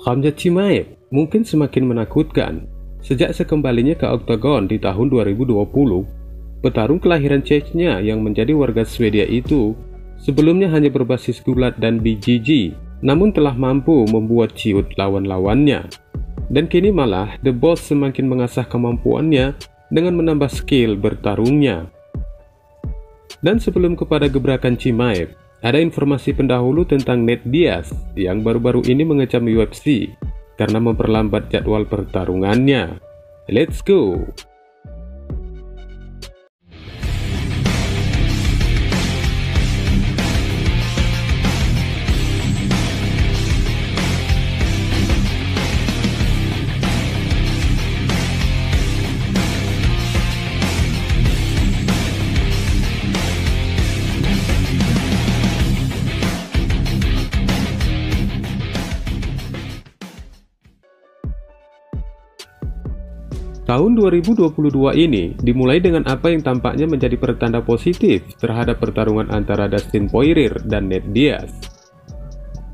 Khamzat Chimaev mungkin semakin menakutkan. Sejak sekembalinya ke oktagon di tahun 2020, petarung kelahiran Chechnya yang menjadi warga Swedia itu sebelumnya hanya berbasis gulat dan BJJ, namun telah mampu membuat ciut lawan-lawannya. Dan kini malah The Boss semakin mengasah kemampuannya dengan menambah skill bertarungnya. Dan sebelum kepada gebrakan Chimaev, ada informasi pendahulu tentang Nate Diaz yang baru-baru ini mengecam UFC karena memperlambat jadwal pertarungannya. Let's go! Tahun 2022 ini dimulai dengan apa yang tampaknya menjadi pertanda positif terhadap pertarungan antara Dustin Poirier dan Nate Diaz.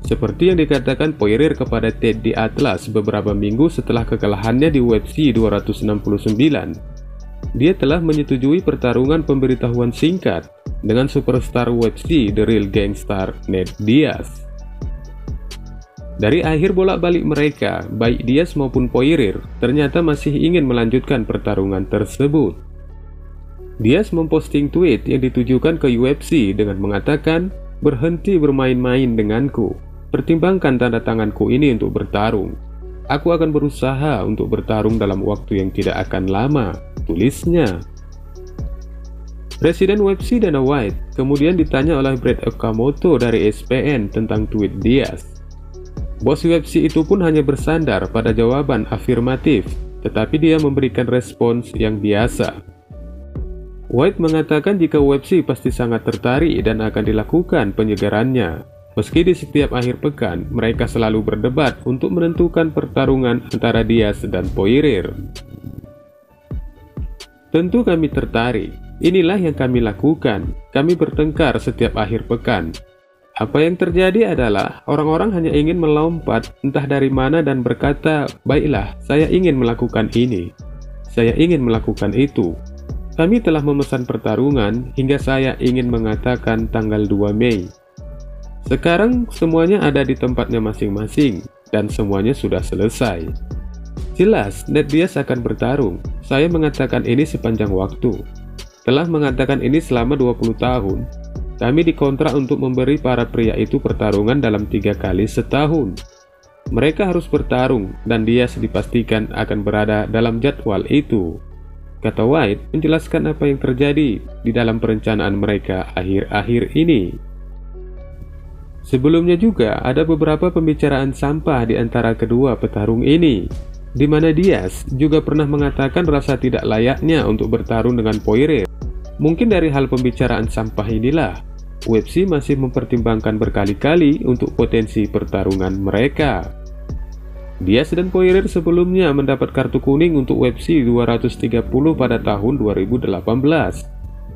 Seperti yang dikatakan Poirier kepada Teddy Atlas beberapa minggu setelah kekalahannya di UFC 269, dia telah menyetujui pertarungan pemberitahuan singkat dengan superstar UFC The Real Gangstar Nate Diaz. Dari akhir bolak-balik mereka, baik Diaz maupun Poirier ternyata masih ingin melanjutkan pertarungan tersebut. Diaz memposting tweet yang ditujukan ke UFC dengan mengatakan, "Berhenti bermain-main denganku, pertimbangkan tanda tanganku ini untuk bertarung. Aku akan berusaha untuk bertarung dalam waktu yang tidak akan lama," tulisnya. Presiden UFC Dana White kemudian ditanya oleh Brett Okamoto dari ESPN tentang tweet Diaz. Bos UFC itu pun hanya bersandar pada jawaban afirmatif, tetapi dia memberikan respons yang biasa. White mengatakan jika UFC pasti sangat tertarik dan akan dilakukan penyegarannya. Meski di setiap akhir pekan, mereka selalu berdebat untuk menentukan pertarungan antara Diaz dan Poirier. Tentu kami tertarik, inilah yang kami lakukan, kami bertengkar setiap akhir pekan. Apa yang terjadi adalah orang-orang hanya ingin melompat entah dari mana dan berkata, "Baiklah, saya ingin melakukan ini. Saya ingin melakukan itu." Kami telah memesan pertarungan hingga saya ingin mengatakan tanggal 2 Mei. Sekarang semuanya ada di tempatnya masing-masing dan semuanya sudah selesai. Jelas, Nate Diaz akan bertarung. Saya mengatakan ini sepanjang waktu. Telah mengatakan ini selama 20 tahun. Kami dikontrak untuk memberi para pria itu pertarungan dalam 3 kali setahun. Mereka harus bertarung dan Diaz dipastikan akan berada dalam jadwal itu, kata White menjelaskan apa yang terjadi di dalam perencanaan mereka akhir-akhir ini. Sebelumnya juga ada beberapa pembicaraan sampah di antara kedua petarung ini, di mana Diaz juga pernah mengatakan rasa tidak layaknya untuk bertarung dengan Poirier. Mungkin dari hal pembicaraan sampah inilah, UFC masih mempertimbangkan berkali-kali untuk potensi pertarungan mereka. Diaz dan Poirier sebelumnya mendapat kartu kuning untuk UFC 230 pada tahun 2018.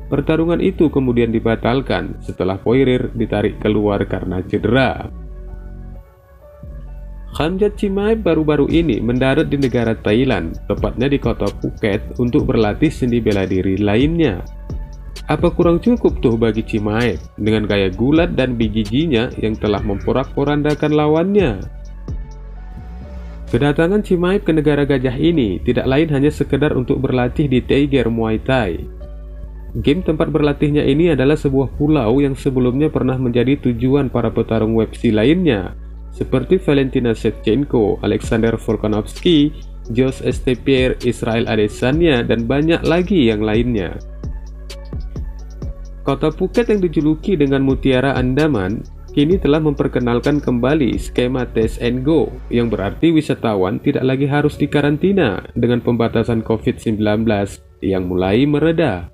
Pertarungan itu kemudian dibatalkan setelah Poirier ditarik keluar karena cedera. Khamzat Chimaev baru-baru ini mendarat di negara Thailand, tepatnya di kota Phuket, untuk berlatih seni bela diri lainnya. Apa kurang cukup tuh bagi Chimaev dengan gaya gulat dan BJJ-nya yang telah memporak-porandakan lawannya? Kedatangan Chimaev ke negara gajah ini tidak lain hanya sekedar untuk berlatih di Tiger Muay Thai. Game tempat berlatihnya ini adalah sebuah pulau yang sebelumnya pernah menjadi tujuan para petarung UFC lainnya, seperti Valentina Shevchenko, Alexander Volkanovski, Josh St. Pierre, Israel Adesanya, dan banyak lagi yang lainnya. Kota Phuket yang dijuluki dengan Mutiara Andaman kini telah memperkenalkan kembali skema Test and Go, yang berarti wisatawan tidak lagi harus dikarantina dengan pembatasan COVID-19 yang mulai mereda.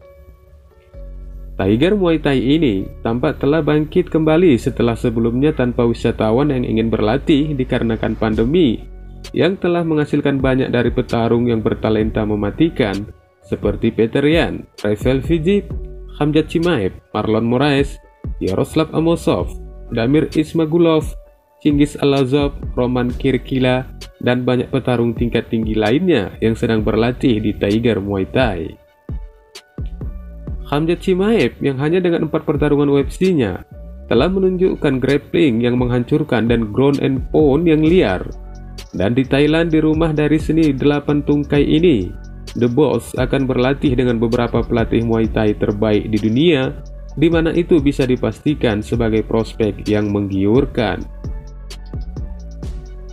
Tiger Muay Thai ini tampak telah bangkit kembali setelah sebelumnya tanpa wisatawan yang ingin berlatih dikarenakan pandemi yang telah menghasilkan banyak dari petarung yang bertalenta mematikan seperti Petr Yan, Rafael Fiziev, Khamzat Chimaev, Marlon Moraes, Yaroslav Amosov, Damir Ismagulov, Chingiz Alazov, Roman Kirkila, dan banyak petarung tingkat tinggi lainnya yang sedang berlatih di Tiger Muay Thai. Khamzat Chimaev yang hanya dengan 4 pertarungan UFC-nya telah menunjukkan grappling yang menghancurkan dan ground and pound yang liar. Dan di Thailand, di rumah dari seni 8 tungkai ini, The Boss akan berlatih dengan beberapa pelatih Muay Thai terbaik di dunia, di mana itu bisa dipastikan sebagai prospek yang menggiurkan.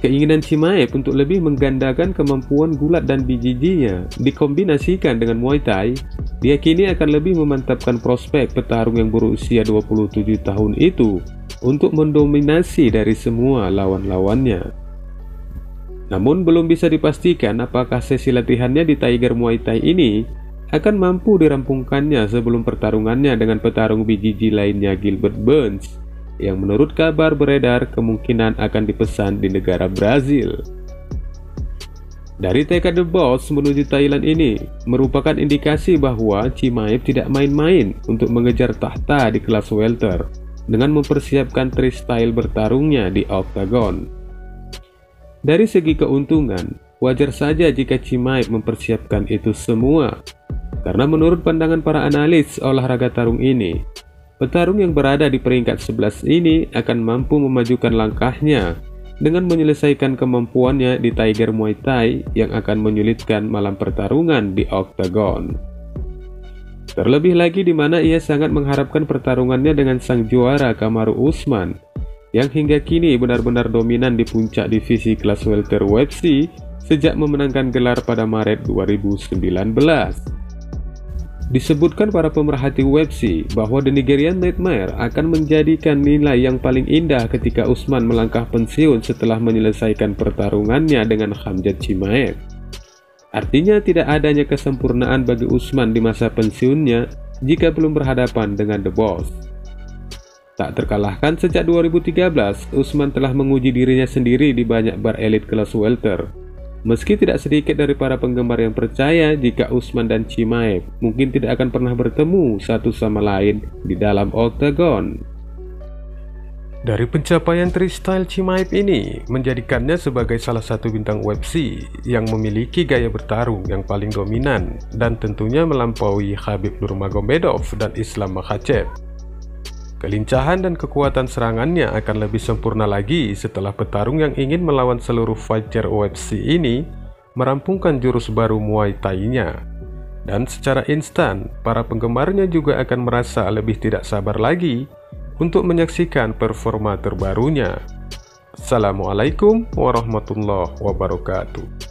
Keinginan Chimaev untuk lebih menggandakan kemampuan gulat dan BJJ-nya dikombinasikan dengan Muay Thai, diyakini akan lebih memantapkan prospek petarung yang berusia 27 tahun itu untuk mendominasi dari semua lawan-lawannya. Namun belum bisa dipastikan apakah sesi latihannya di Tiger Muay Thai ini akan mampu dirampungkannya sebelum pertarungannya dengan petarung BJJ lainnya Gilbert Burns, yang menurut kabar beredar kemungkinan akan dipesan di negara Brazil. Dari tekad The Boss menuju Thailand ini merupakan indikasi bahwa Chimaev tidak main-main untuk mengejar tahta di kelas welter dengan mempersiapkan freestyle bertarungnya di oktagon. Dari segi keuntungan, wajar saja jika Chimaev mempersiapkan itu semua, karena menurut pandangan para analis olahraga tarung ini, petarung yang berada di peringkat 11 ini akan mampu memajukan langkahnya dengan menyelesaikan kemampuannya di Tiger Muay Thai yang akan menyulitkan malam pertarungan di oktagon. Terlebih lagi di mana ia sangat mengharapkan pertarungannya dengan sang juara Kamaru Usman, yang hingga kini benar-benar dominan di puncak divisi kelas welter UFC sejak memenangkan gelar pada Maret 2019. Disebutkan para pemerhati UFC bahwa The Nigerian Nightmare akan menjadikan nilai yang paling indah ketika Usman melangkah pensiun setelah menyelesaikan pertarungannya dengan Khamzat Chimaev. Artinya tidak adanya kesempurnaan bagi Usman di masa pensiunnya jika belum berhadapan dengan The Boss. Tak terkalahkan sejak 2013, Usman telah menguji dirinya sendiri di banyak bar elit kelas welter. Meski tidak sedikit dari para penggemar yang percaya jika Usman dan Chimaev mungkin tidak akan pernah bertemu satu sama lain di dalam oktagon. Dari pencapaian freestyle Chimaev ini menjadikannya sebagai salah satu bintang UFC yang memiliki gaya bertarung yang paling dominan dan tentunya melampaui Khabib Nurmagomedov dan Islam Makhachev. Kelincahan dan kekuatan serangannya akan lebih sempurna lagi setelah petarung yang ingin melawan seluruh fighter UFC ini merampungkan jurus baru Muay Thai-nya. Dan secara instan, para penggemarnya juga akan merasa lebih tidak sabar lagi untuk menyaksikan performa terbarunya. Assalamualaikum warahmatullahi wabarakatuh.